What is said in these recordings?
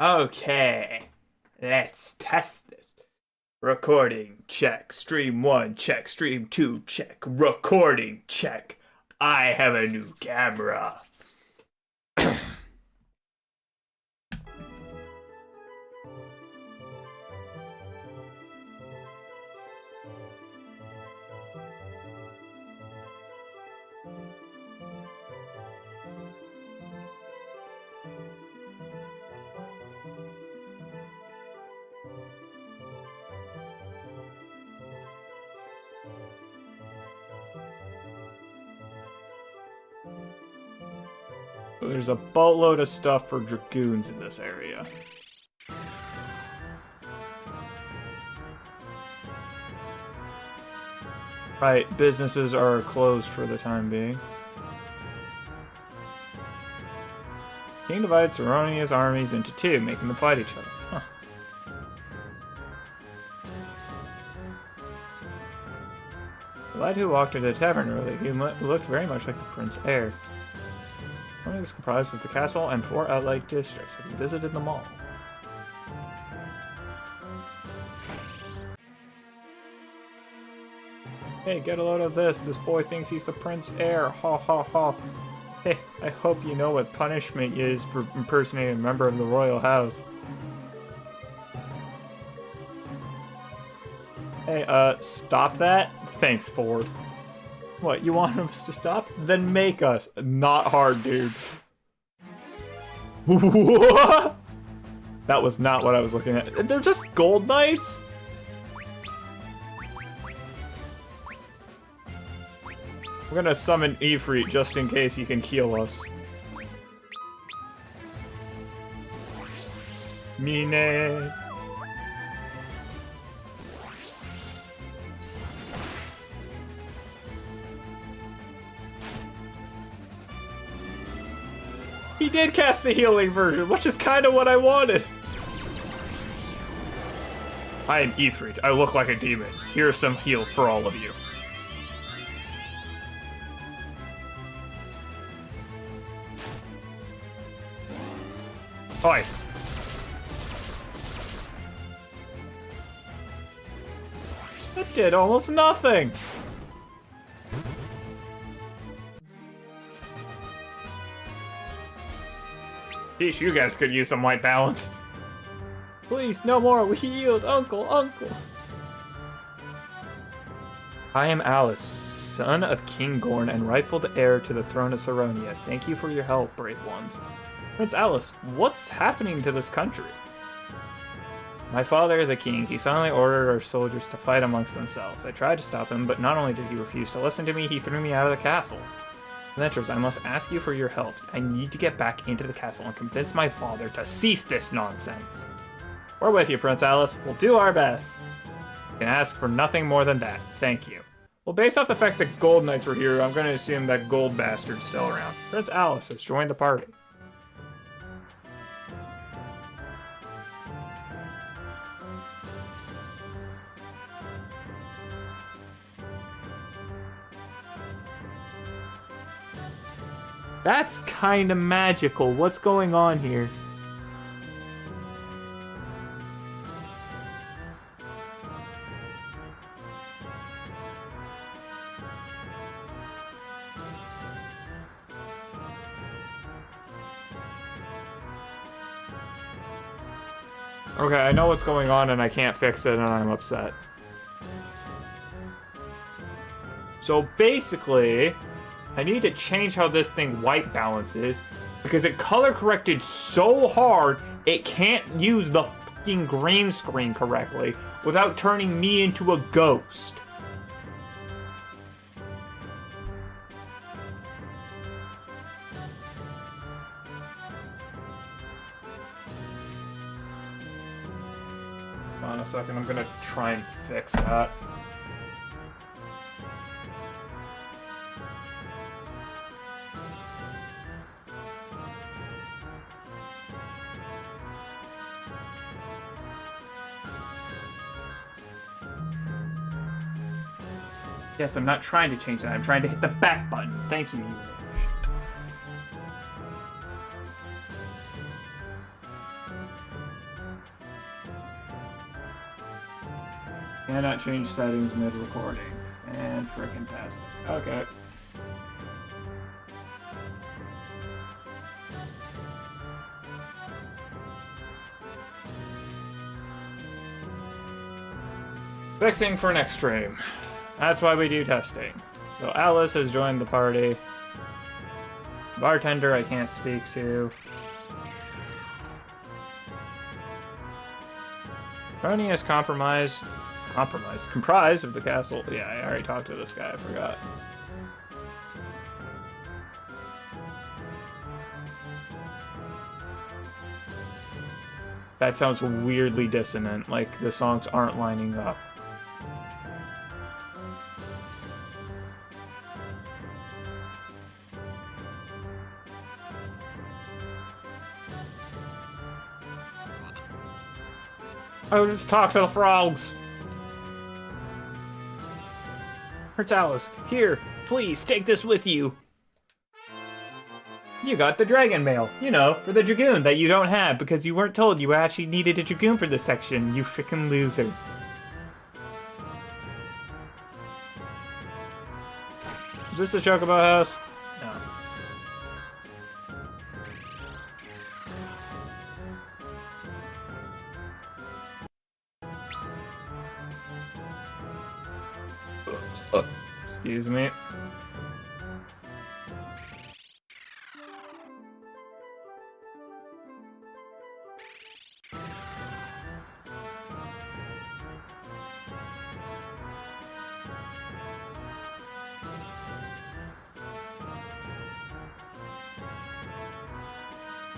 Okay, let's test this. Recording check. Stream 1 check. Stream 2 check. Recording check. I have a new camera. There's a boatload of stuff for dragoons in this area. Right, businesses are closed for the time being. King divided Saronia's armies into two, making them fight each other. Huh. The lad who walked into the tavern earlier, he looked very much like the Prince Heir. It was comprised of the castle and 4 outlying districts. Have you visited them all? Hey, get a load of this. This boy thinks he's the Prince Heir. Ha ha ha. Hey, I hope you know what punishment is for impersonating a member of the royal house. Hey, stop that? Thanks, Ford. What, you want us to stop? Then make us. Not hard, dude. What? That was not what I was looking at. They're just gold knights? We're gonna summon Ifrit just in case he can heal us. Mine. He did cast the healing version, which is kind of what I wanted. I am Ifrit. I look like a demon. Here are some heals for all of you. Oi. That did almost nothing. Geez, you guys could use some white balance. Please, no more. We yield, Uncle. I am Alice, son of King Gorn and rightful heir to the throne of Saronia. Thank you for your help, brave ones. Prince Alice, what's happening to this country? My father, the king, he suddenly ordered our soldiers to fight amongst themselves. I tried to stop him, but not only did he refuse to listen to me, he threw me out of the castle. Adventurers, I must ask you for your help. I need to get back into the castle and convince my father to cease this nonsense. We're with you, Prince Alice. We'll do our best. You can ask for nothing more than that. Thank you. Well, based off the fact that Gold Knights were here, I'm going to assume that Gold Bastard's still around. Prince Alice has joined the party. That's kind of magical. What's going on here? Okay, I know what's going on and I can't fix it and I'm upset. So basically, I need to change how this thing white balances because it color corrected so hard it can't use the fucking green screen correctly without turning me into a ghost. Hold on a second, I'm gonna try and fix that. Yes, I'm not trying to change that. I'm trying to hit the back button. Thank you, you little shit. Cannot change settings mid-recording. And frickin' test. Okay. Fixing for next stream. That's why we do testing. So Alice has joined the party. Bartender I can't speak to. Roni is comprised of the castle. Yeah, I already talked to this guy, I forgot. That sounds weirdly dissonant, like the songs aren't lining up. I would just talk to the frogs. Prince Alice, here, please take this with you. You got the dragon mail, you know, for the dragoon that you don't have because you weren't told you actually needed a dragoon for this section, you frickin' loser. Is this the Chocobo house? No. Excuse me.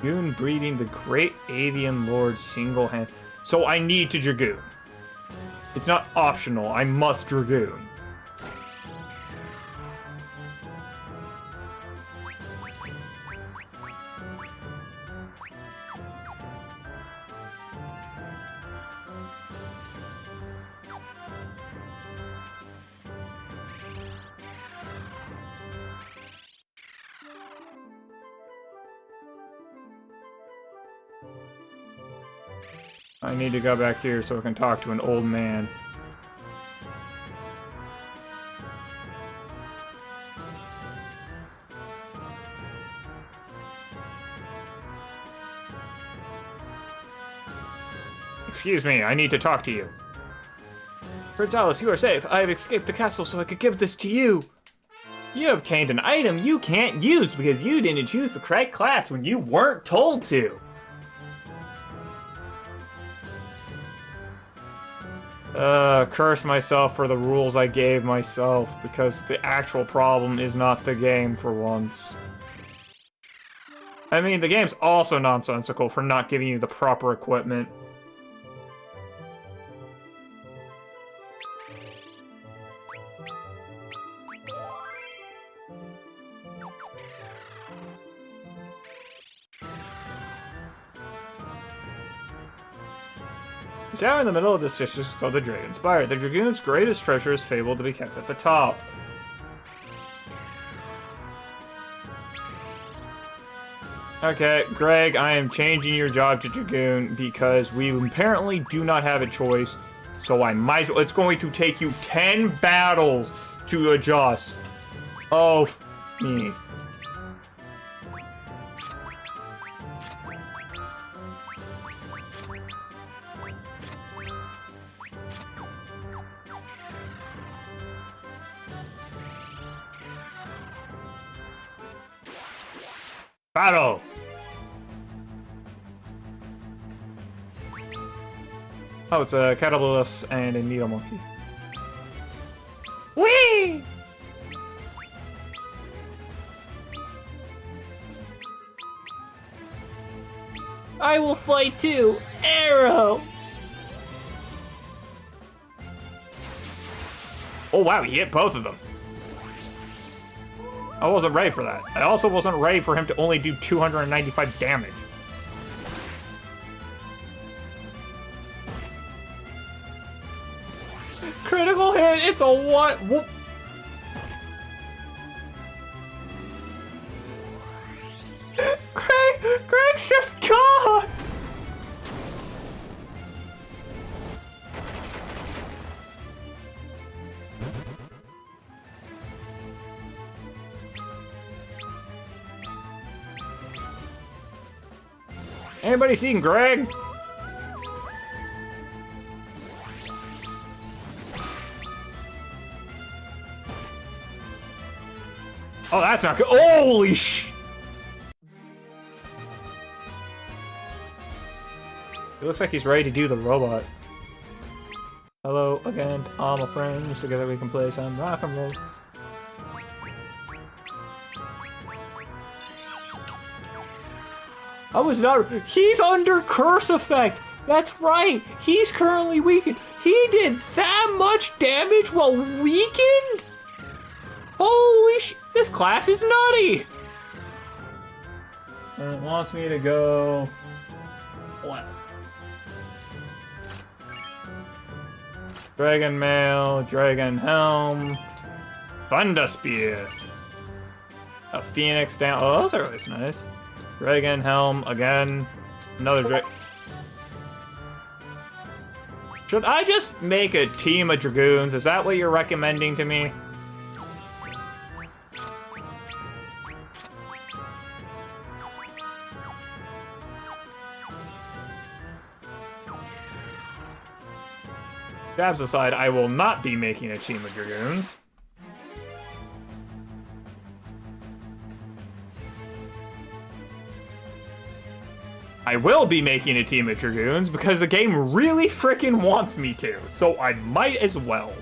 Dragoon breeding the great avian lord single-hand. So I need to dragoon. It's not optional, I must dragoon. I need to go back here so I can talk to an old man. Excuse me, I need to talk to you. Prince Alice, you are safe. I have escaped the castle so I could give this to you. You obtained an item you can't use because you didn't choose the correct class when you weren't told to. Curse myself for the rules I gave myself, because the actual problem is not the game for once. I mean, the game's also nonsensical for not giving you the proper equipment. The tower in the middle of this district is called the Dragon Spire. The Dragoon's greatest treasure is fabled to be kept at the top. Okay, Greg, I am changing your job to Dragoon because we apparently do not have a choice. So I might as well. It's going to take you 10 battles to adjust. Oh, me. Battle! Oh, it's a Catalyst and a Needle Monkey. Whee! I will fight too! Arrow! Oh wow, he hit both of them. I wasn't ready for that. I also wasn't ready for him to only do 295 damage. Critical hit, it's a what? Whoop. Greg's just gone! Anybody seen Greg? Oh, that's not good. Holy sh! It looks like he's ready to do the robot. Hello again, all my friends. Together we can play some rock and roll. I was not. He's under curse effect. That's right. He's currently weakened. He did that much damage while weakened? Holy sh! This class is nutty. And it wants me to go. What? Dragon Mail, Dragon Helm, Thunder Spear, a Phoenix down. Oh, those are always nice. Dragon Helm again, another Dragon. Should I just make a team of Dragoons? Is that what you're recommending to me? Jabs aside, I will not be making a team of Dragoons. I will be making a team of Dragoons because the game really frickin' wants me to, so I might as well.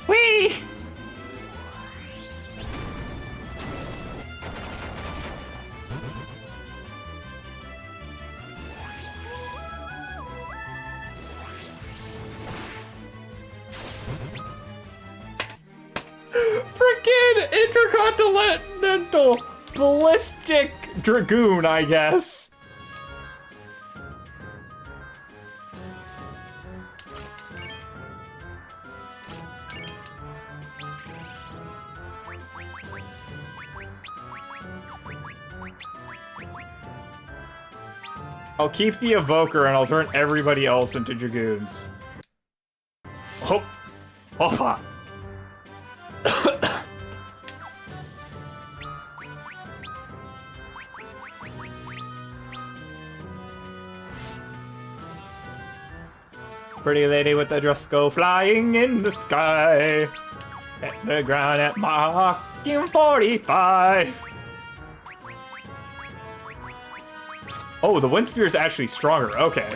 Whee! Frickin' intercontinental ballistic dragoon, I guess. I'll keep the evoker and I'll turn everybody else into dragoons. Oh, hoppa. Pretty lady with the dress go flying in the sky. At the ground at Mach 45. Oh, the wind spear is actually stronger. Okay.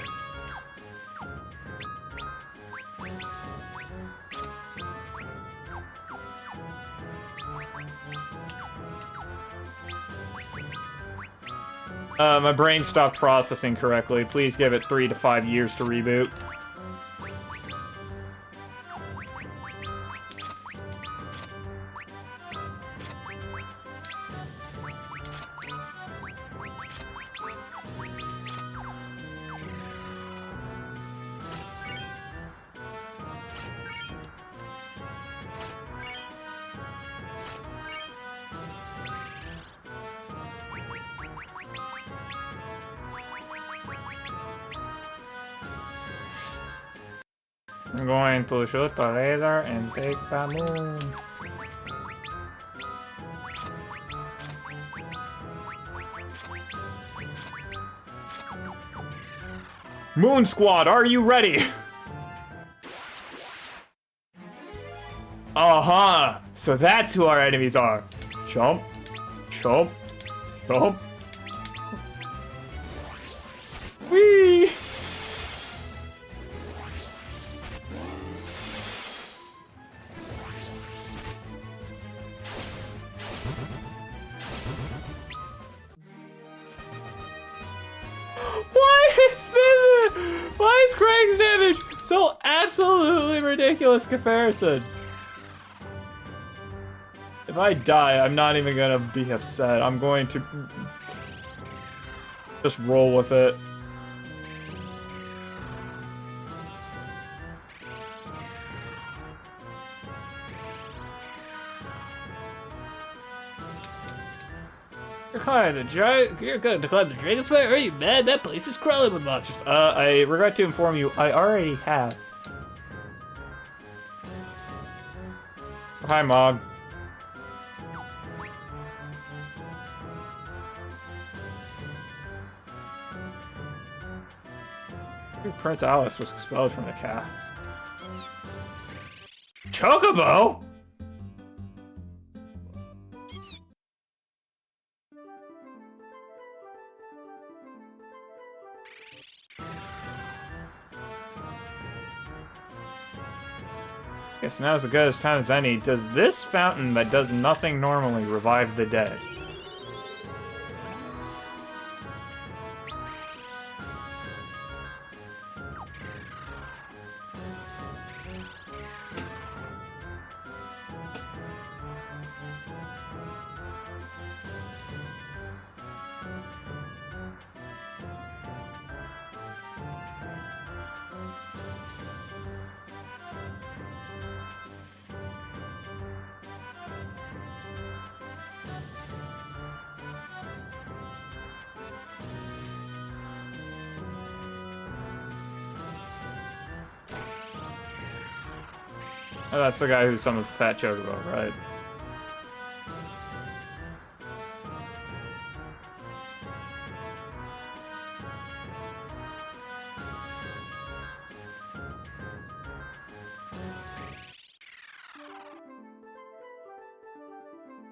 My brain stopped processing correctly. Please give it 3 to 5 years to reboot. I'm going to shoot the laser and take the moon. Moon Squad, are you ready? Uh-huh. So that's who our enemies are. Chomp, chomp, chomp. Whee! Why is Craig's damage so absolutely ridiculous comparison? If I die, I'm not even gonna be upset. I'm going to just roll with it. You're going to climb the Dragon Spire? Are you mad? That place is crawling with monsters. I regret to inform you, I already have. Hi, Mog. Prince Alice was expelled from the cast. Chocobo? Yes, now is as good as time as any. Does this fountain that does nothing normally revive the dead? Oh, that's the guy who summons the fat chocobo, right?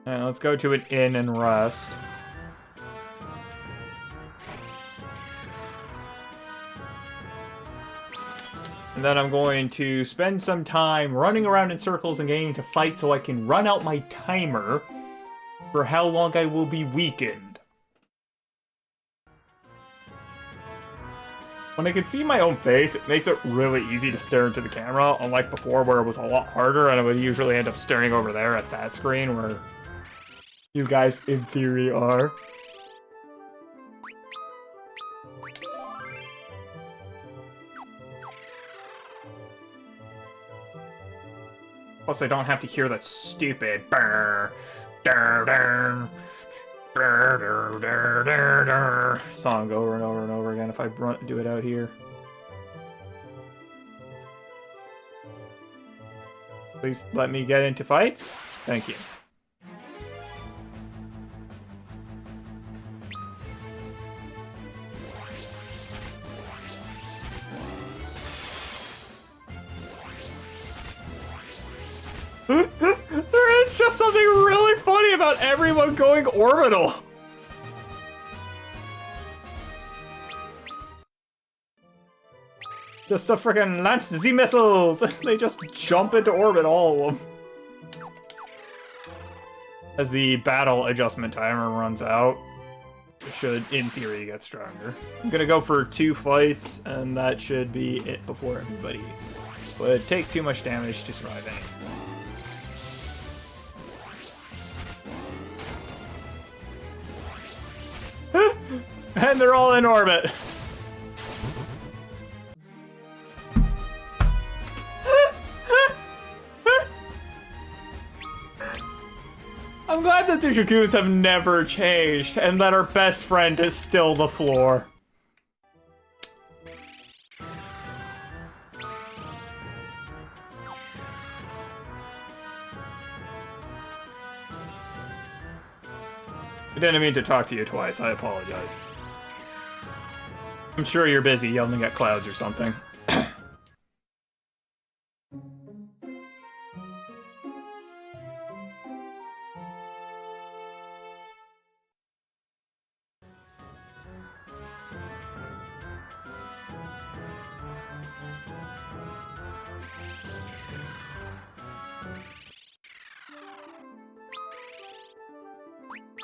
And let's go to an inn and rest. And then I'm going to spend some time running around in circles and getting to fight so I can run out my timer for how long I will be weakened. When I can see my own face, it makes it really easy to stare into the camera, unlike before where it was a lot harder and I would usually end up staring over there at that screen where you guys, in theory, are. Plus, I don't have to hear that stupid brr, dur, dur, brr, dur, dur, dur, dur, song over and over and over again if I do it out here. Please let me get into fights. Thank you. There is just something really funny about everyone going orbital. Just to frickin' launch Z missiles! They just jump into orbit, all of them. As the battle adjustment timer runs out, it should, in theory, get stronger. I'm gonna go for 2 fights, and that should be it before everybody would take too much damage to survive any. And they're all in orbit. I'm glad that the Dragoons have never changed, and that our best friend is still the floor. I didn't mean to talk to you twice, I apologize. I'm sure you're busy yelling at clouds or something.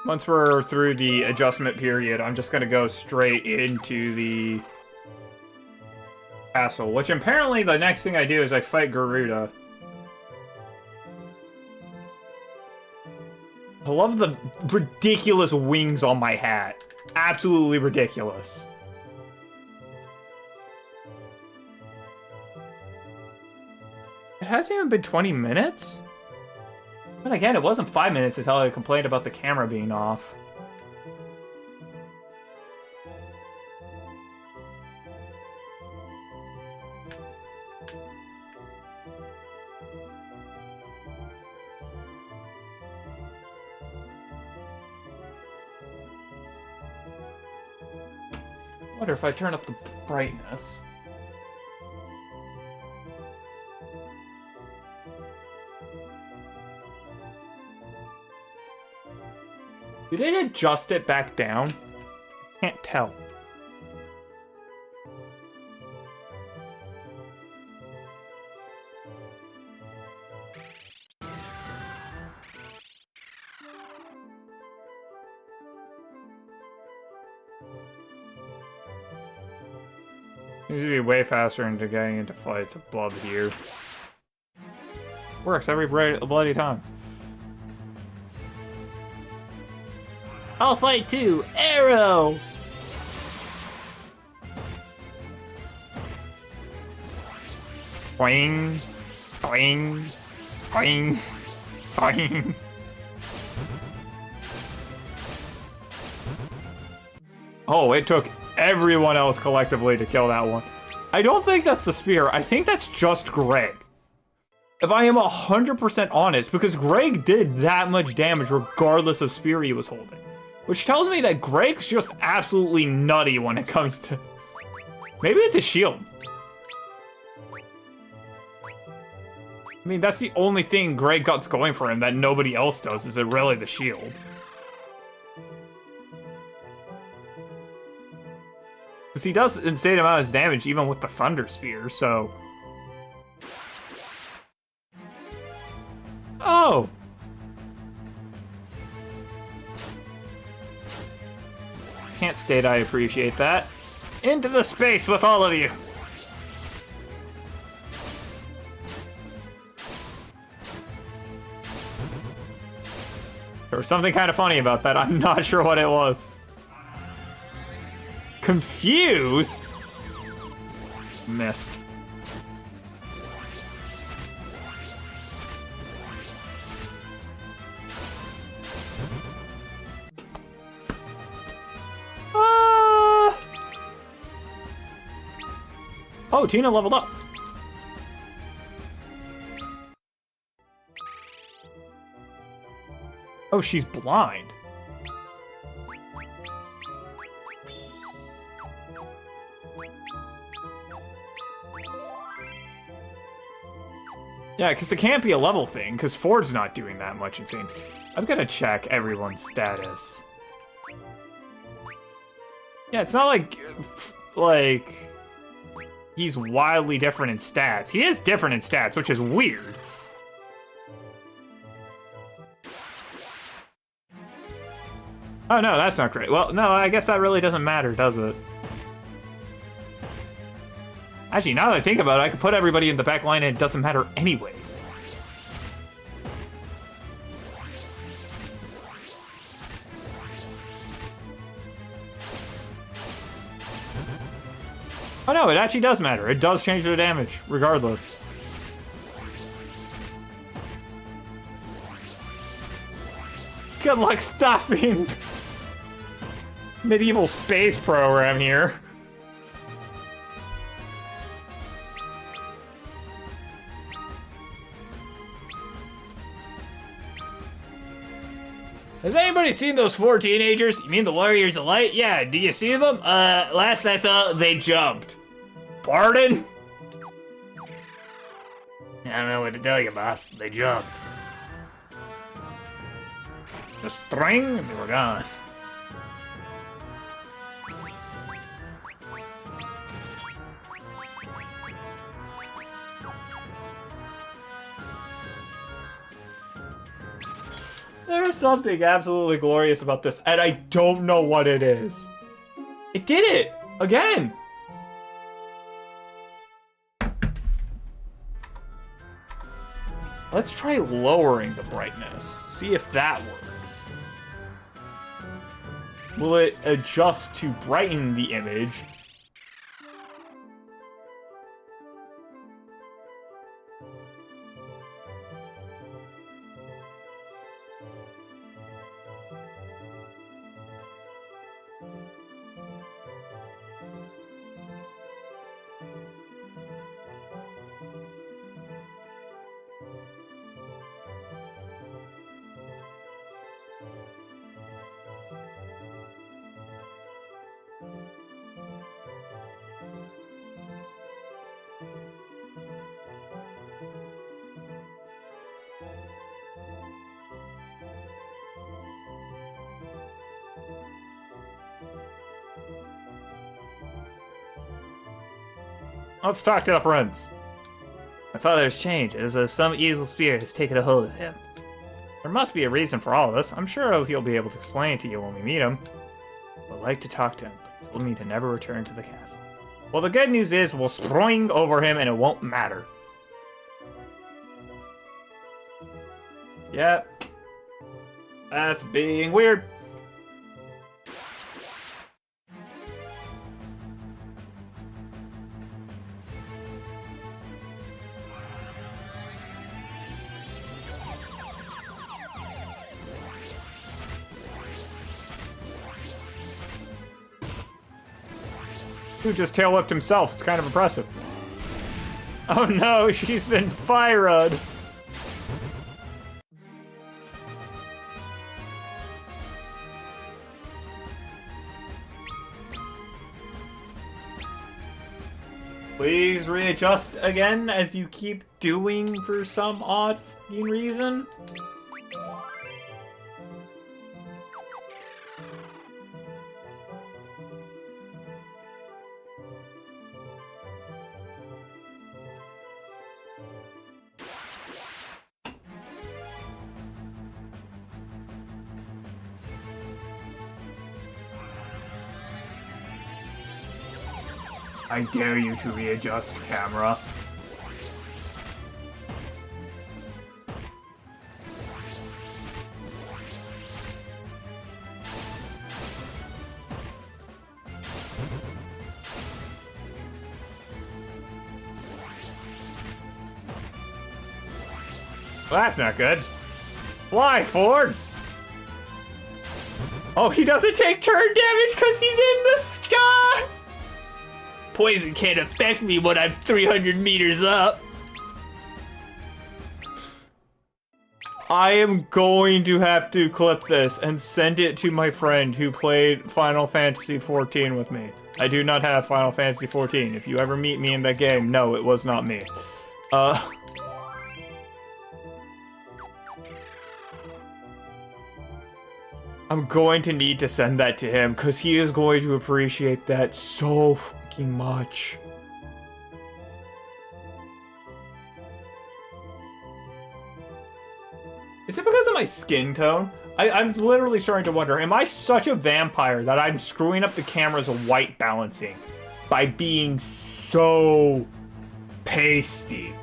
Once we're through the adjustment period, I'm just gonna go straight into the castle, which apparently the next thing I do is I fight Garuda. I love the ridiculous wings on my hat. Absolutely ridiculous. It hasn't even been 20 minutes? But again, it wasn't 5 minutes until I complained about the camera being off. Wonder if I turn up the brightness. Did it adjust it back down? Can't tell. Seems to be way faster into getting into fights above here. Works every bloody time. I'll fight too! Arrow! Boing! Boing! Boing! Boing! Oh, it took everyone else collectively to kill that one. I don't think that's the spear. I think that's just Greg. If I am 100% honest, because Greg did that much damage regardless of spear he was holding. Which tells me that Greg's just absolutely nutty when it comes to... Maybe it's a shield. I mean, that's the only thing Greg got going for him that nobody else does, is it really the shield. Because he does insane amount of damage even with the Thunder Spear, so... Oh! Can't state I appreciate that. Into the space with all of you! There was something kind of funny about that. I'm not sure what it was. Confused? Missed. Oh, Tina leveled up. Oh, she's blind. Yeah, because it can't be a level thing, because Ford's not doing that much insane. I'm gonna check everyone's status. Yeah, it's not like he's wildly different in stats. He is different in stats, which is weird. Oh no, that's not great. Well, no, I guess that really doesn't matter, does it? Actually, now that I think about it, I could put everybody in the back line and it doesn't matter anyways. Oh no, it actually does matter. It does change their damage, regardless. Good luck stopping medieval space program here. Has anybody seen those 4 teenagers? You mean the Warriors of Light? Yeah, do you see them? Last I saw, they jumped. Pardon? I don't know what to tell you, boss. They jumped. The string, and they were gone. There's something absolutely glorious about this, and I don't know what it is. It did it! Again! Let's try lowering the brightness. See if that works. Will it adjust to brighten the image? Let's talk to the prince. My father has changed, as if some evil spirit has taken a hold of him. There must be a reason for all this. I'm sure he'll be able to explain it to you when we meet him. I'd like to talk to him, but he told me to never return to the castle. Well, the good news is we'll spring over him and it won't matter. Yep. That's being weird. Who just tail whipped himself? It's kind of impressive. Oh no, she's been fired. Please readjust again, as you keep doing for some odd reason. I dare you to readjust, camera. Well, that's not good. Fly, Ford! Oh, he doesn't take turn damage because he's in the sky! Poison can't affect me when I'm 300 meters up. I am going to have to clip this and send it to my friend who played Final Fantasy XIV with me. I do not have Final Fantasy XIV. If you ever meet me in that game, no, it was not me. I'm going to need to send that to him because he is going to appreciate that so much. Is it because of my skin tone? I'm literally starting to wonder, am I such a vampire that I'm screwing up the camera's white balancing by being so pasty?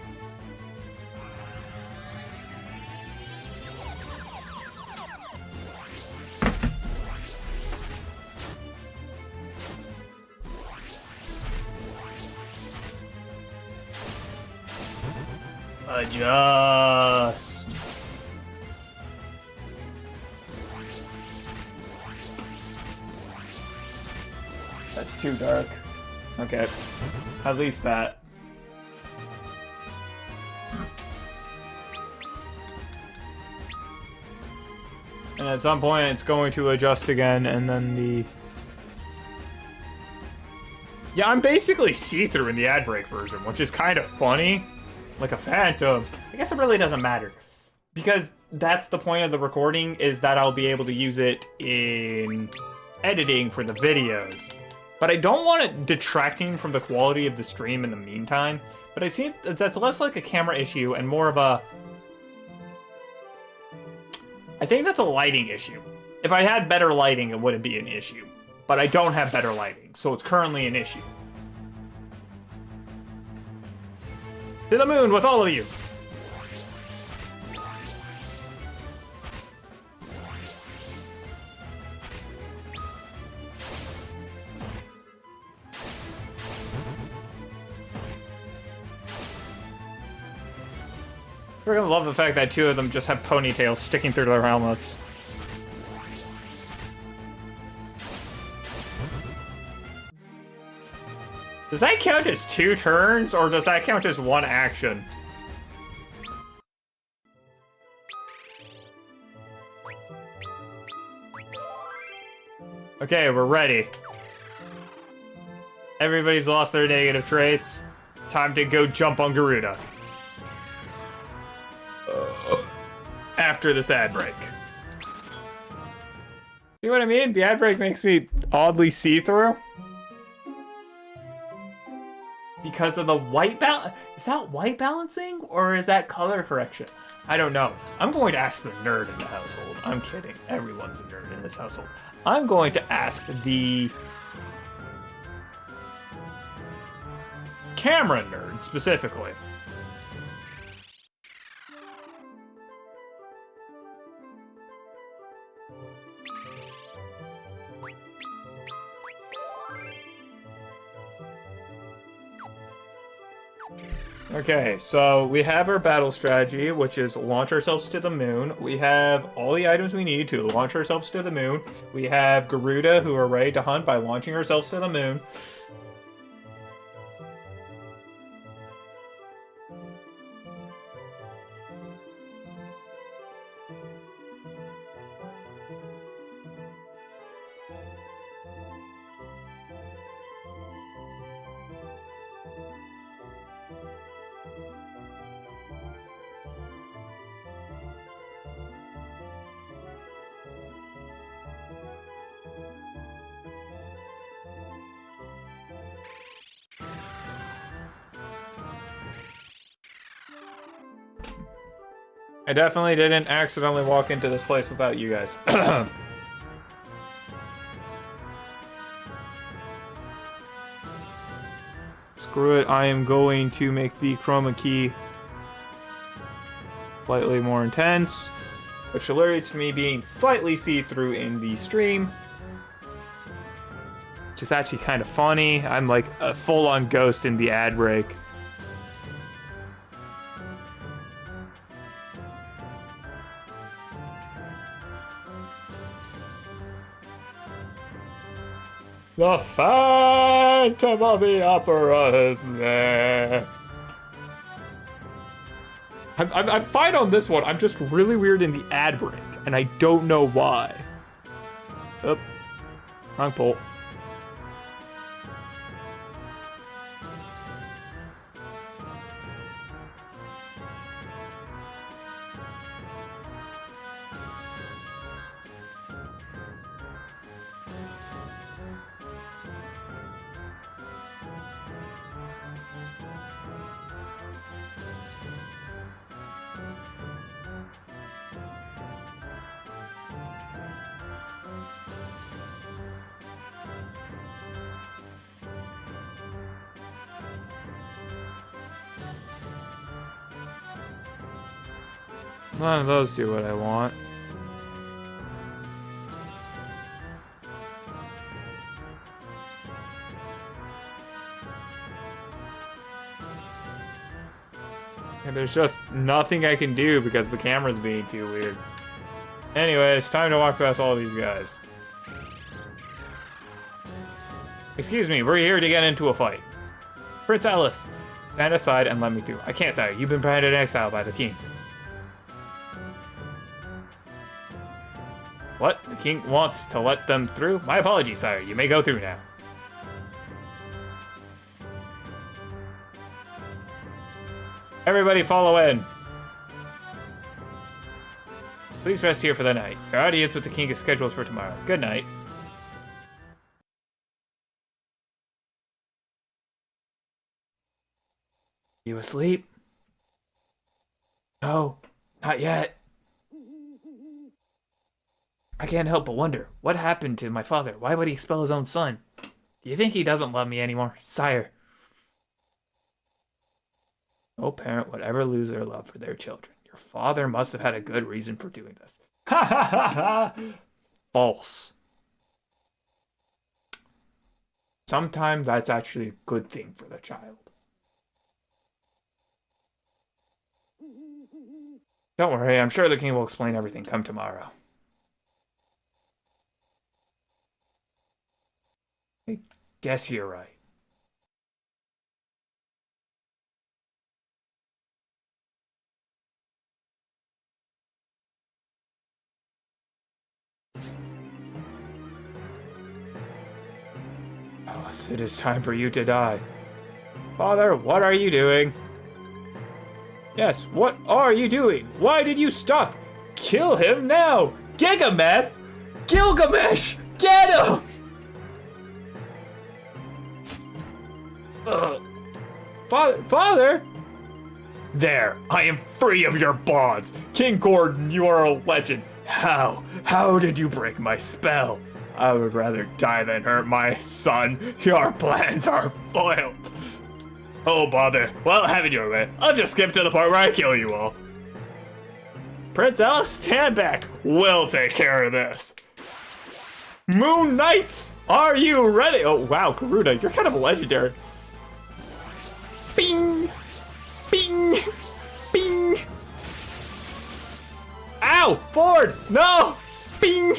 Adjust. That's too dark. Okay. At least that. And at some point it's going to adjust again, and then the... Yeah, I'm basically see-through in the ad break version, which is kind of funny. Like a phantom. I guess it really doesn't matter. Because that's the point of the recording, is that I'll be able to use it in editing for the videos. But I don't want it detracting from the quality of the stream in the meantime. But I see that's less like a camera issue and more of a... I think that's a lighting issue. If I had better lighting, it wouldn't be an issue. But I don't have better lighting, so it's currently an issue. To the moon with all of you! We're gonna love the fact that two of them just have ponytails sticking through their helmets. Does that count as 2 turns, or does that count as 1 action? Okay, we're ready. Everybody's lost their negative traits. Time to go jump on Garuda. After this ad break. See what I mean? The ad break makes me oddly see-through. because of the white balance. Is that white balancing or is that color correction? I don't know. I'm going to ask the nerd in the household. I'm kidding. Everyone's a nerd in this household. I'm going to ask the camera nerd specifically. Okay, so we have our battle strategy, which is launch ourselves to the moon. We have all the items we need to launch ourselves to the moon. We have Garuda, who are ready to hunt by launching ourselves to the moon. I definitely didn't accidentally walk into this place without you guys. Screw it, I am going to make the chroma key slightly more intense, which alerts me being slightly see-through in the stream. Which is actually kind of funny. I'm like a full-on ghost in the ad break. The Phantom of the Opera is there. I'm fine on this one. I'm just really weird in the ad break, and I don't know why. Oh, wrong pole. None of those do what I want. And there's just nothing I can do because the camera's being too weird. Anyway, it's time to walk past all these guys. Excuse me, we're here to get into a fight. Prince Alice, stand aside and let me through. I can't, sire. You've been branded in exile by the king. What? The king wants to let them through? My apologies, sire. You may go through now. Everybody follow in. Please rest here for the night. Your audience with the king is scheduled for tomorrow. Good night. You asleep? No, not yet. I can't help but wonder, what happened to my father? Why would he expel his own son? Do you think he doesn't love me anymore? Sire. No parent would ever lose their love for their children. Your father must have had a good reason for doing this. Ha ha ha ha! False. Sometimes that's actually a good thing for the child. Don't worry, I'm sure the king will explain everything come tomorrow. I guess you're right. Alice, it is time for you to die. Father, what are you doing? Yes, what are you doing? Why did you stop? Kill him now! Gigameth! Gilgamesh! Get him! Ugh. Father? There, I am free of your bonds. King Gordon, you are a legend. How? How did you break my spell? I would rather die than hurt my son. Your plans are foiled. Oh, bother. Well, have it your way. I'll just skip to the part where I kill you all. Prince Alice, stand back. We'll take care of this. Moon Knights, are you ready? Oh, wow, Garuda, you're kind of legendary. Bing! Bing! Bing! Ow! Ford! No! Bing!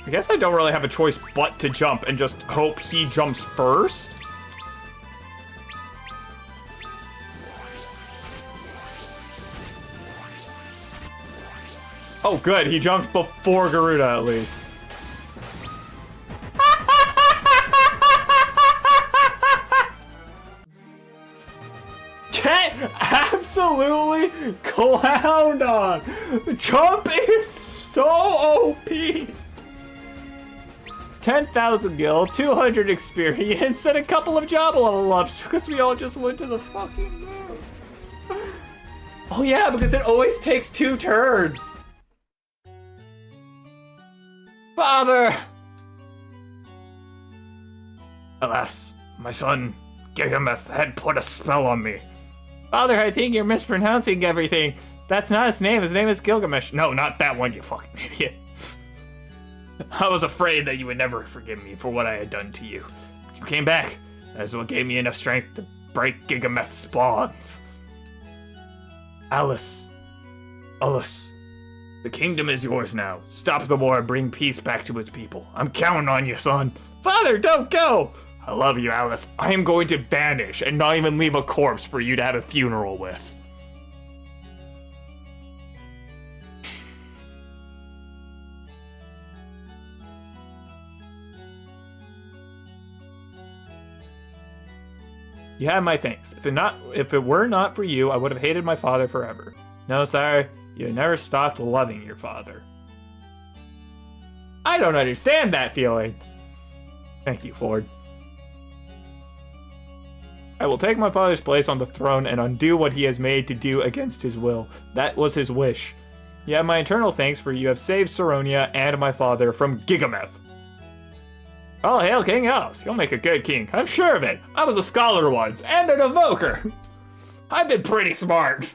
I guess I don't really have a choice but to jump and just hope he jumps first. Oh, good. He jumped before Garuda, at least. Get absolutely clowned on. The jump is so OP. 10,000 gil, 200 experience, and a couple of job level ups because we all just went to the fucking moon. Oh yeah, because it always takes 2 turns. Father! Alas, my son, Gigameth, had put a spell on me. Father, I think you're mispronouncing everything. That's not his name is Gilgamesh. No, not that one, you fucking idiot. I was afraid that you would never forgive me for what I had done to you. But you came back. That is what gave me enough strength to break Gigameth's bonds. Alice. The kingdom is yours now. Stop the war and bring peace back to its people. I'm counting on you, son. Father, don't go! I love you, Alice. I am going to vanish and not even leave a corpse for you to have a funeral with. You have my thanks. If it were not for you, I would have hated my father forever. No, sorry, you never stopped loving your father. I don't understand that feeling. Thank you, Ford. I will take my father's place on the throne and undo what he has made to do against his will. That was his wish. You have my eternal thanks for you have saved Saronia and my father from Gigameth. Oh, hail King Alice. You'll make a good king. I'm sure of it. I was a scholar once, and an evoker. I've been pretty smart.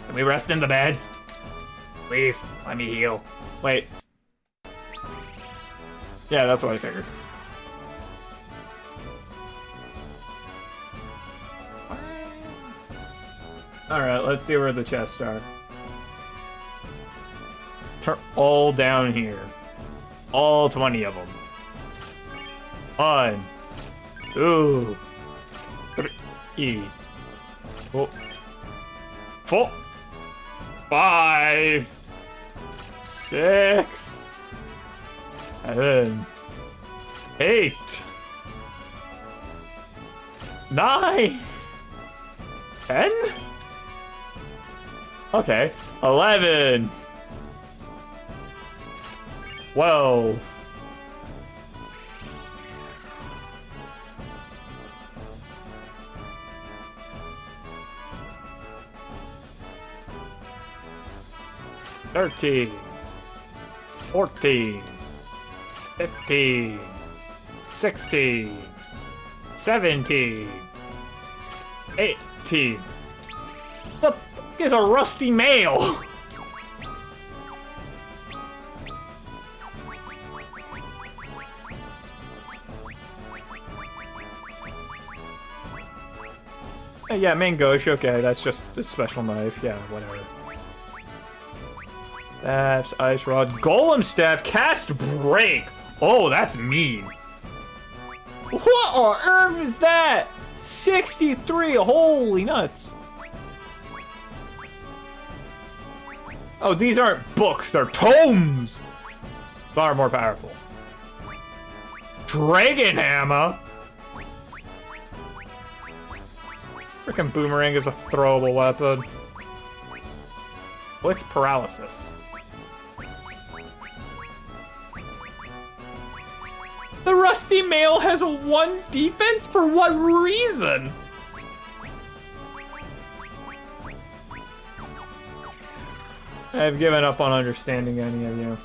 Can we rest in the beds? Please, let me heal. Wait. Yeah, that's what I figured. Alright, let's see where the chests are. They're all down here. All 20 of them. 1, 2, 3, 4, 5, 6, 7, 8, 9, 10? Okay, 11, 12, 13, 14, 15, 16, 17, 18. The f is a rusty mail? Yeah, Mangosh, okay, that's just a special knife, yeah, whatever. Staffs, ice rod, golem staff, cast break! Oh, that's mean. What on earth is that? 63, holy nuts. Oh, these aren't books, they're tomes! Far more powerful. Dragon Hammer? Frickin' boomerang is a throwable weapon. Quick paralysis. The rusty mail has a 1 defense? For what reason? I've given up on understanding any of you.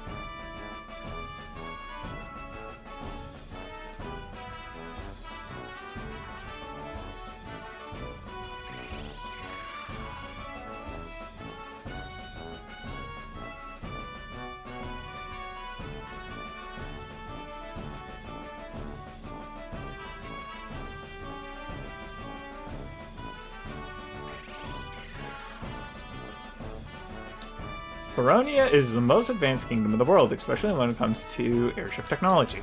Saronia is the most advanced kingdom in the world, especially when it comes to airship technology.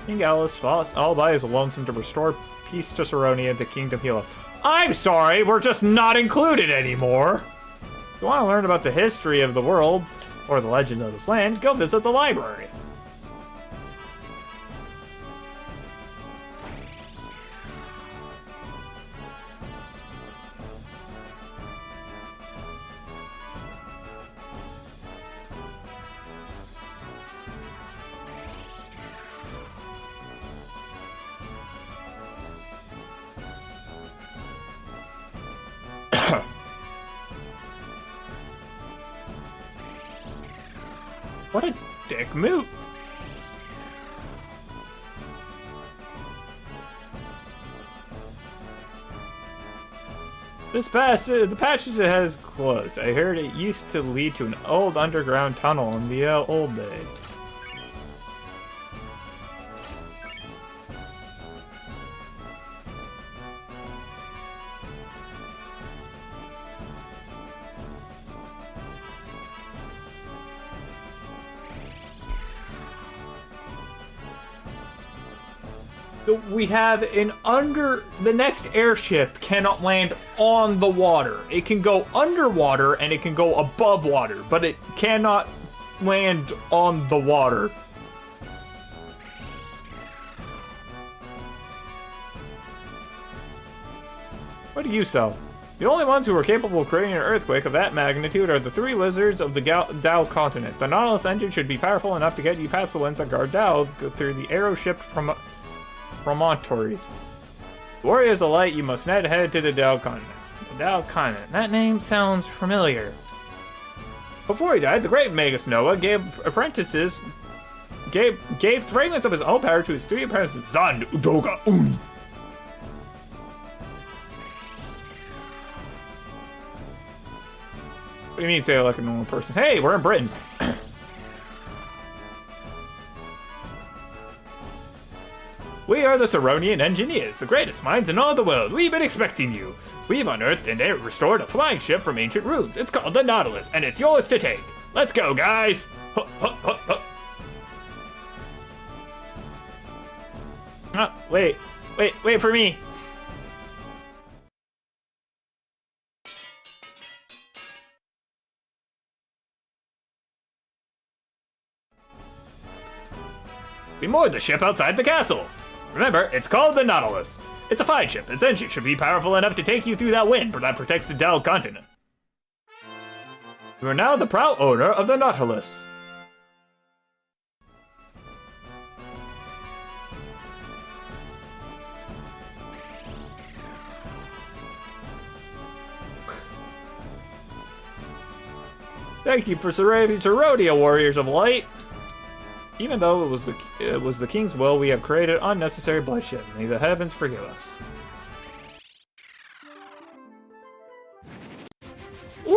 King Alice fought all by his lonesome to restore peace to Saronia, the kingdom he loved. I'm sorry, we're just not included anymore! If you want to learn about the history of the world, or the legend of this land, go visit the library. What a dick move! The passage has closed. I heard it used to lead to an old underground tunnel in the old days. We have the next airship cannot land on the water. It can go underwater and it can go above water, but it cannot land on the water. What do you sell? The only ones who are capable of creating an earthquake of that magnitude are the 3 lizards of the Dow continent. The Nautilus engine should be powerful enough to get you past the winds that guard Dow through the Airship promontory. Warriors of Light, you must not head to the Dow continent. The Dow continent. That name sounds familiar. Before he died, the great Magus Noah gave fragments of his own power to his 3 apprentices, Zand, Udoga, Uni. What do you mean, say it like a normal person? Hey, we're in Britain. We are the Saronian engineers, the greatest minds in all the world. We've been expecting you. We've unearthed and restored a flying ship from ancient ruins. It's called the Nautilus, and it's yours to take. Let's go, guys. Wait for me. We moored the ship outside the castle. Remember, it's called the Nautilus. It's a fine ship. Its engine should be powerful enough to take you through that wind that protects the Dow continent. You are now the proud owner of the Nautilus. Thank you for surviving Saronia, Warriors of Light. Even though it was the king's will, we have created unnecessary bloodshed. May the heavens forgive us. Whee!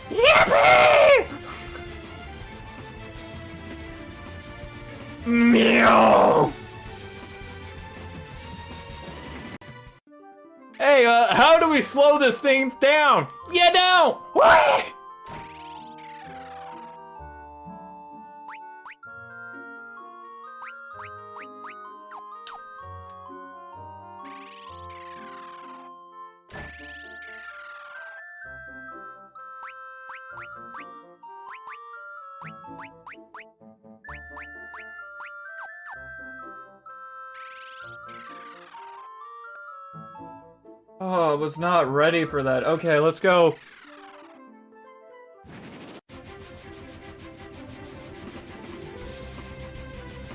Yippee! Meow! Hey, how do we slow this thing down? You don't! What? Oh, I was not ready for that. Okay, let's go.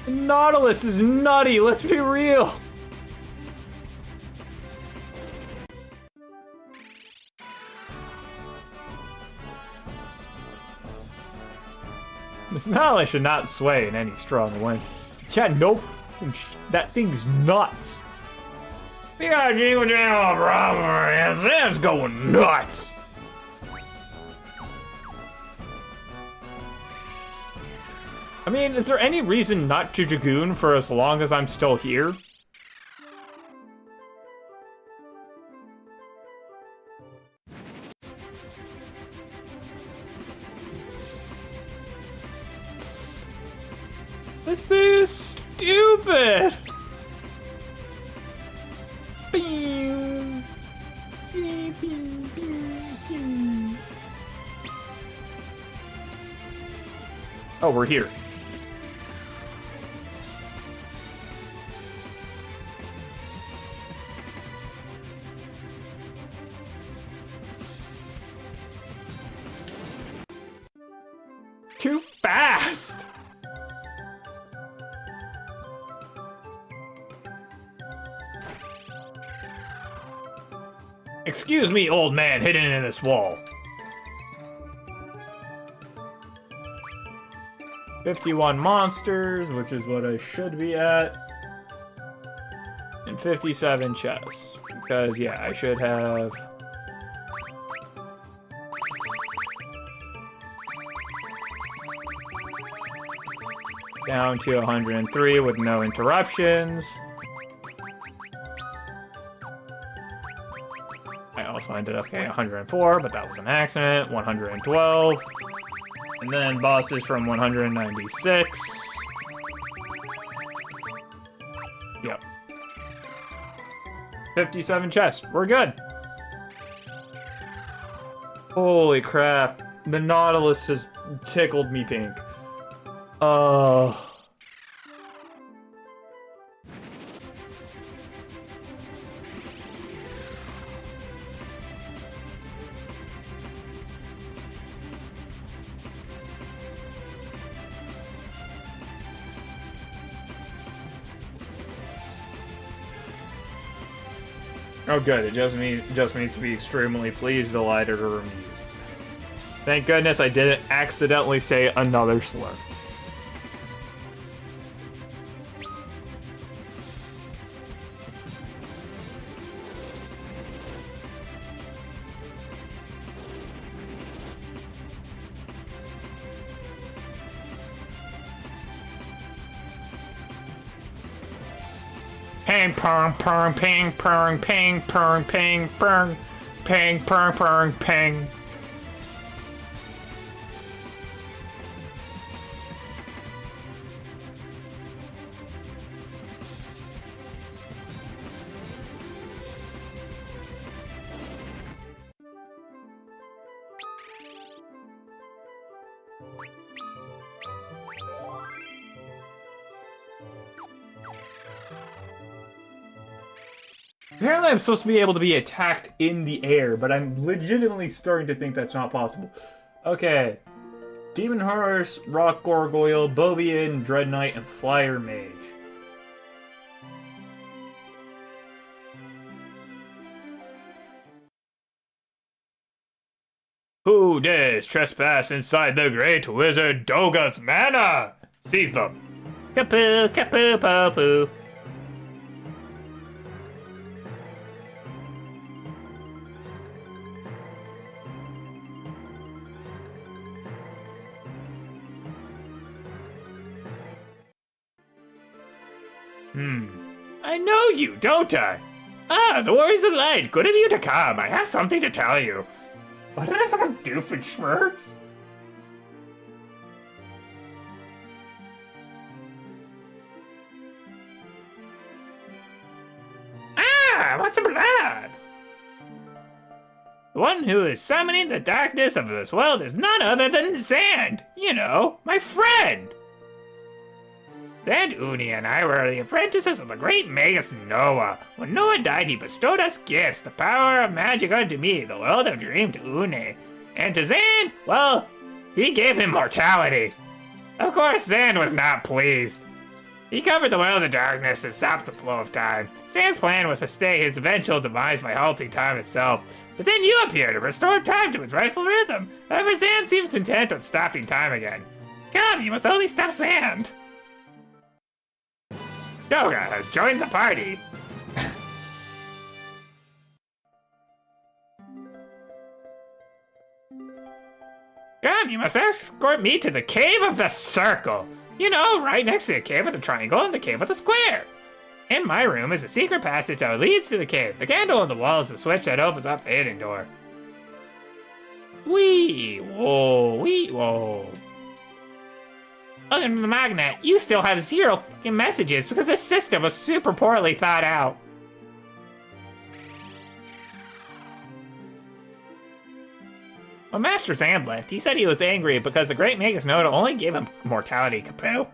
Nautilus is nutty, let's be real. This Nautilus should not sway in any strong winds. Yeah, nope. That thing's nuts. We got a Jingle Jangle problem. That's going nuts. I mean, is there any reason not to Dragoon for as long as I'm still here? This thing is stupid! Oh, we're here. Too fast! Excuse me, old man hidden in this wall. 51 monsters, which is what I should be at. And 57 chests. Because, yeah, I should have... down to 103 with no interruptions. I also ended up getting 104, but that was an accident. 112. And then bosses from 196. Yep. 57 chests. We're good. Holy crap. The Nautilus has tickled me pink. Oh good, it just means to be extremely pleased, delighted, or amused. Thank goodness I didn't accidentally say another slur. Ping pong pong ping pong ping pong ping pong ping pong pong ping. Apparently I'm supposed to be able to be attacked in the air, but I'm legitimately starting to think that's not possible. Okay. Demon Horse, Rock Gargoyle, Bovian, Dread Knight, and Flyer Mage. Who dares trespass inside the Great Wizard Doga's manor? Seize them. Kapoo, kapoo, poo. I know you, don't I? Ah, the Warriors of Light. Good of you to come. I have something to tell you. What did I fucking Doofenshmirtz? Ah, what's some blood? The one who is summoning the darkness of this world is none other than Zand. You know, my friend. Then Uni and I were the apprentices of the great Magus Noah. When Noah died, he bestowed us gifts, the power of magic unto me, the world of dream to Une. And to Zan, well, he gave him mortality. Of course, Zan was not pleased. He covered the world of darkness and stopped the flow of time. Zan's plan was to stay his eventual demise by halting time itself. But then you appear to restore time to its rightful rhythm. However, Zan seems intent on stopping time again. Come, you must only stop Zan. Doga has joined the party. Come, you must escort me to the Cave of the Circle. You know, right next to the Cave of the Triangle and the Cave of the Square. In my room is a secret passage that leads to the cave. The candle on the wall is the switch that opens up the hidden door. Wee, whoa, wee, whoa. Other than the magnet, you still have 0 fucking messages because this system was super poorly thought out. When Master Zand left, he said he was angry because the Great Magus Noda only gave him mortality, Kapoo.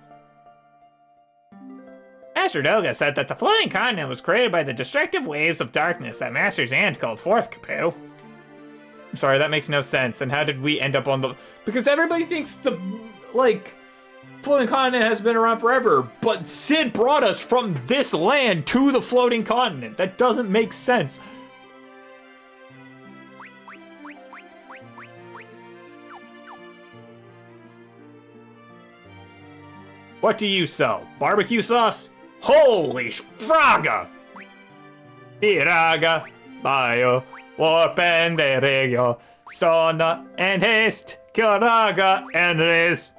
Master Doga said that the floating continent was created by the destructive waves of darkness that Master Zand called forth, Kapoo. I'm sorry, that makes no sense. Then how did we end up on the... Because everybody thinks the, like, floating continent has been around forever, but Sid brought us from this land to the floating continent. That doesn't make sense. What do you sell? Barbecue sauce? Holy fraga! Iraga, bio, warp and regio, stona and haste, karaga and res.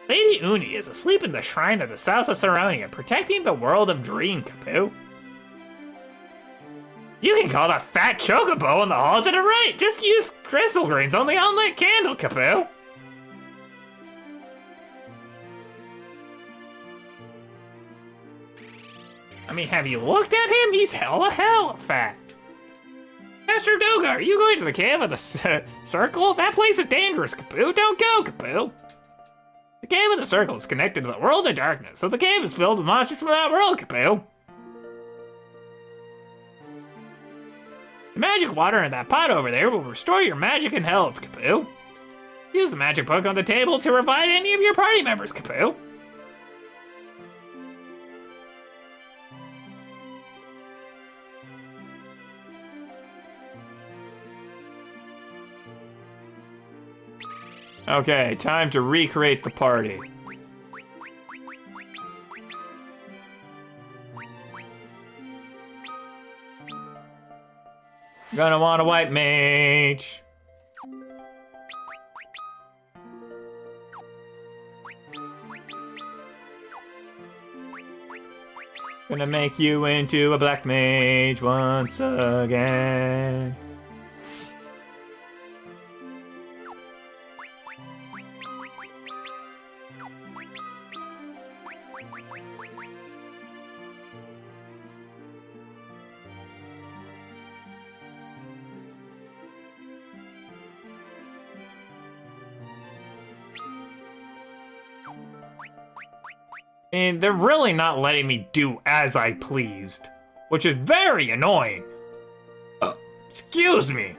Lady Uni is asleep in the shrine of the south of Saronia, protecting the world of dream, Kapoo. You can call the fat chocobo in the hall to the right. Just use crystal greens on the unlit candle, Kapoo. I mean, have you looked at him? He's hella fat. Master Doga, are you going to the cave of the circle? That place is dangerous, Kapoo. Don't go, Kapoo. The cave of the circle is connected to the world of darkness, so the cave is filled with monsters from that world, Kapoo. The magic water in that pot over there will restore your magic and health, Kapoo. Use the magic book on the table to revive any of your party members, Kapoo. Okay, time to recreate the party. Gonna want a white mage. Gonna make you into a black mage once again. And they're really not letting me do as I pleased, which is very annoying. Excuse me.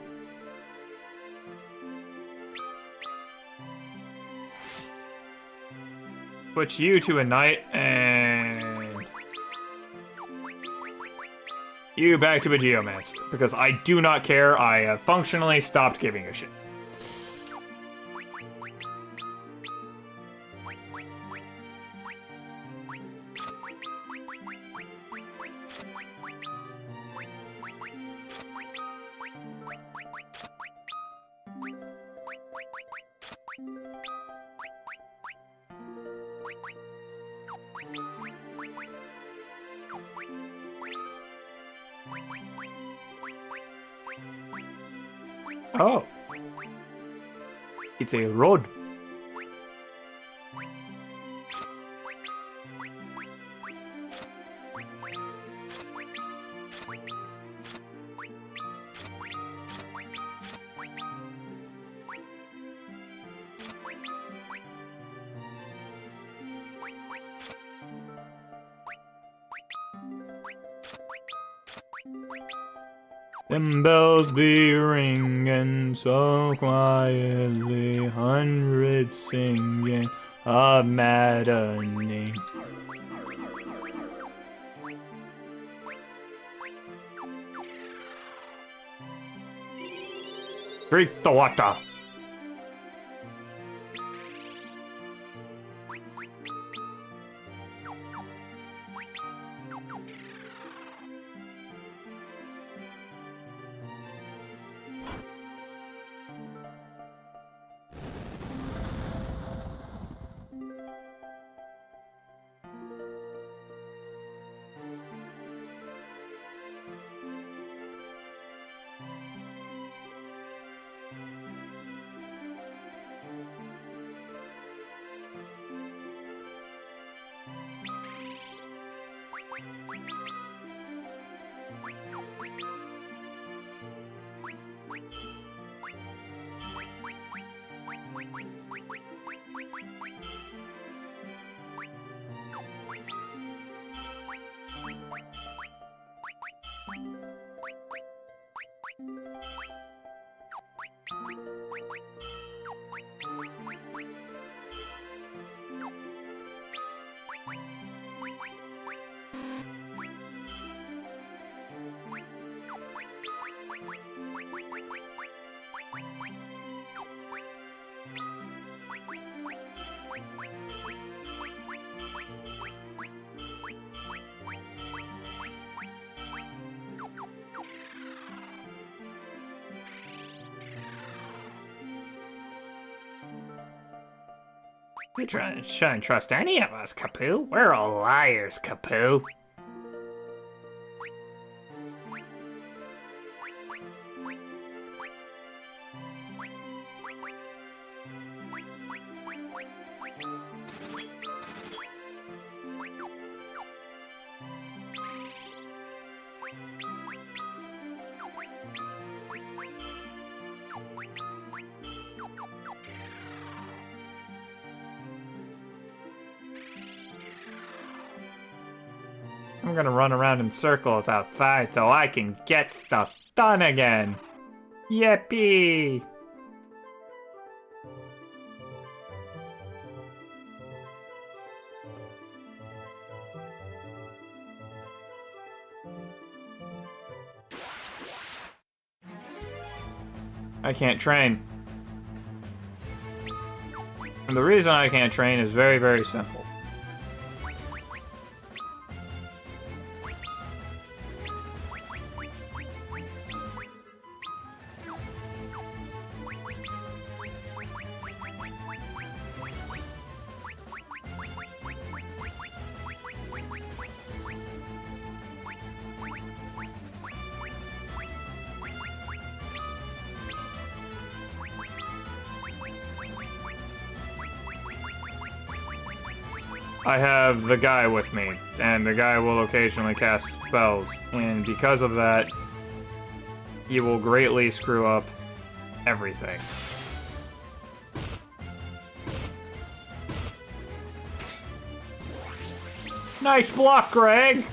Put you to a knight and you back to a geomancer because I do not care. I have functionally stopped giving a shit. Oh. It's a road. Them bells be ringing so quietly, hundreds singing a matinee. Drink the water. You shouldn't trust any of us, Kapoo. We're all liars, Kapoo. I'm gonna run around in circles outside so I can get stuff done again. Yippee! I can't train. And the reason I can't train is very, very simple. I have the guy with me, and the guy will occasionally cast spells, and because of that, he will greatly screw up everything. Nice block, Greg!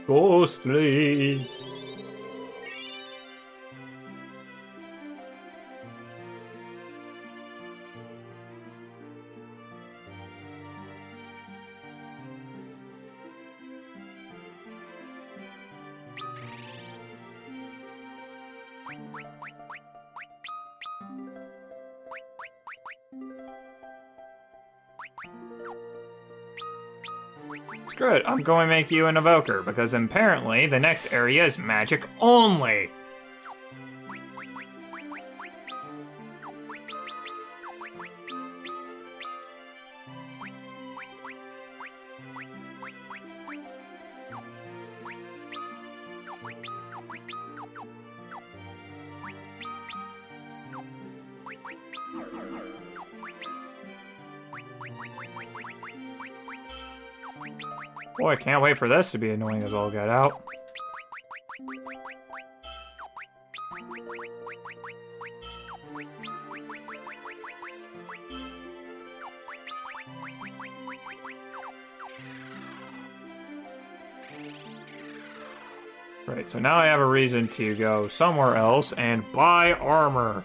Ghostly. Screw it, I'm going to make you an evoker, because apparently the next area is magic only! Boy, I can't wait for this to be annoying as all get out. Right, so now I have a reason to go somewhere else and buy armor.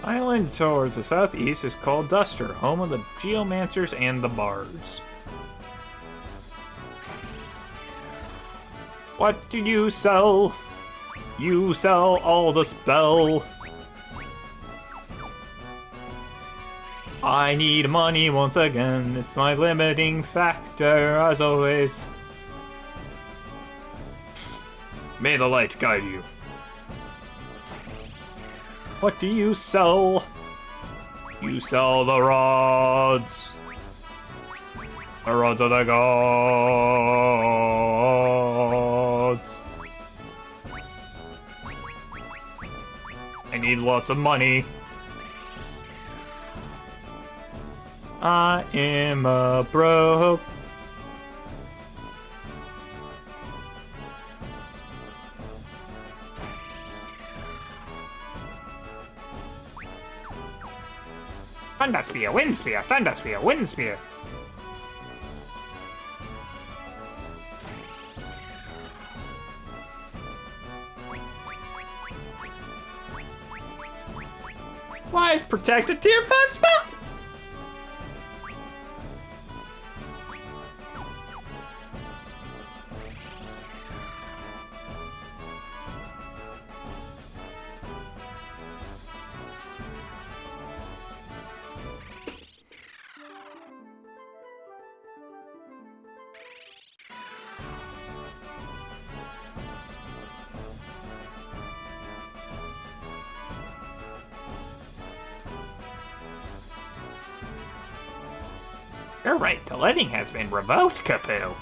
Island towards the southeast is called Duster, home of the geomancers and the bards. What do you sell? You sell all the spell. I need money once again, it's my limiting factor as always. May the light guide you. What do you sell? You sell the rods. The rods of the gods. I need lots of money. I am a broke. Thunder Spear, Wind Spear, Thunder Spear, Wind Spear. Why is protected tier 5 spell? Your right to living has been revoked, Kapoo.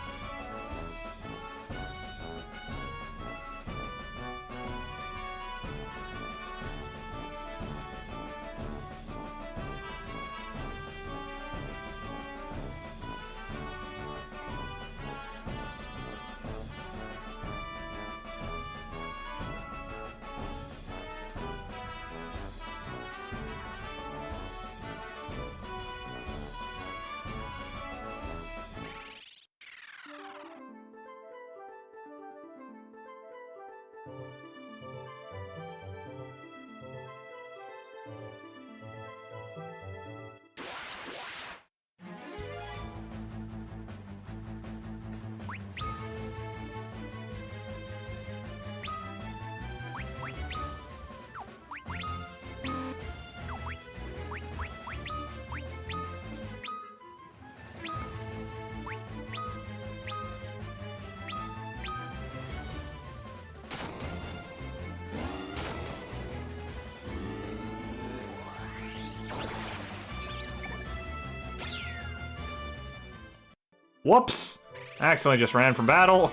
Whoops! I accidentally just ran from battle.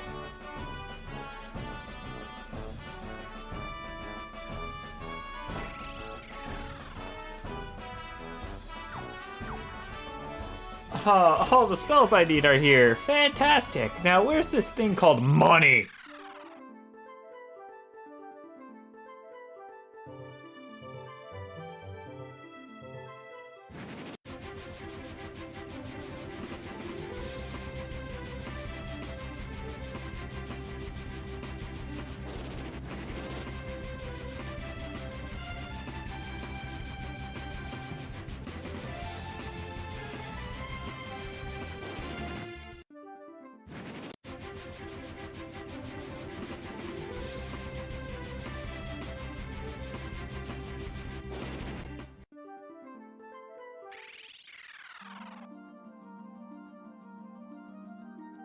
All the spells I need are here. Fantastic. Now, where's this thing called money?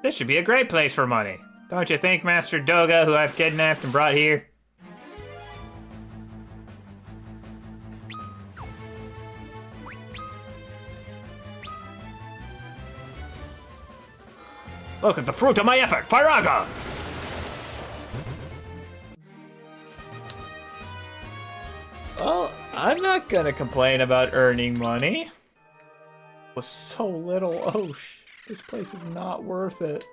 This should be a great place for money. Don't you think, Master Doga, who I've kidnapped and brought here? Look at the fruit of my effort, Firaga! Well, I'm not gonna complain about earning money. With so little, this place is not worth it.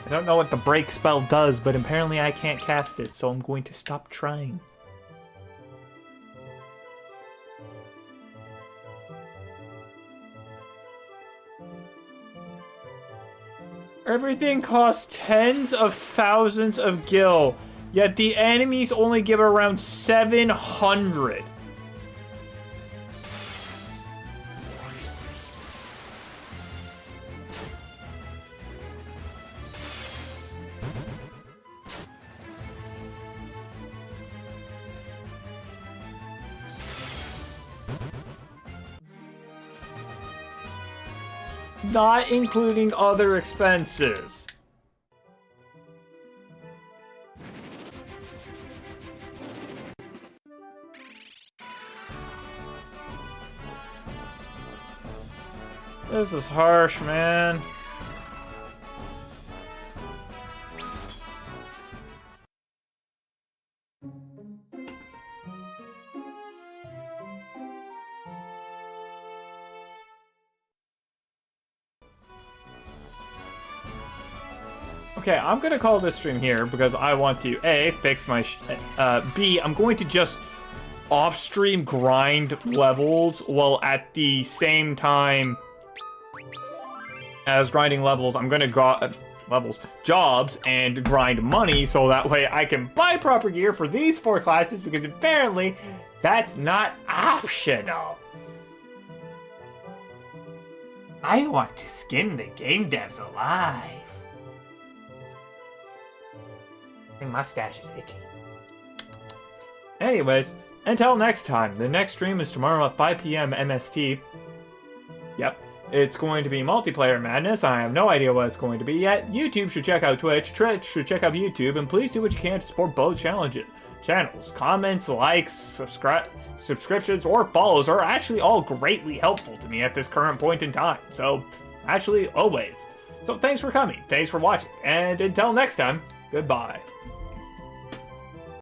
I don't know what the break spell does, but apparently I can't cast it, so I'm going to stop trying. Everything costs tens of thousands of gil, yet the enemies only give around 700. Not including other expenses. This is harsh, man. Okay, I'm gonna call this stream here because I want to A, fix my B, I'm going to just off-stream grind levels while at the same time as grinding levels, I'm gonna jobs and grind money so that way I can buy proper gear for these 4 classes because apparently that's not optional. I want to skin the game devs alive. My mustache is itchy. Anyways, until next time. The next stream is tomorrow at 5 p.m. MST. Yep. It's going to be multiplayer madness. I have no idea what it's going to be yet. YouTube should check out Twitch. Twitch should check out YouTube. And please do what you can to support both channels. Comments, likes, subscriptions, or follows are actually all greatly helpful to me at this current point in time. So, actually, always. So thanks for coming. Thanks for watching. And until next time, goodbye.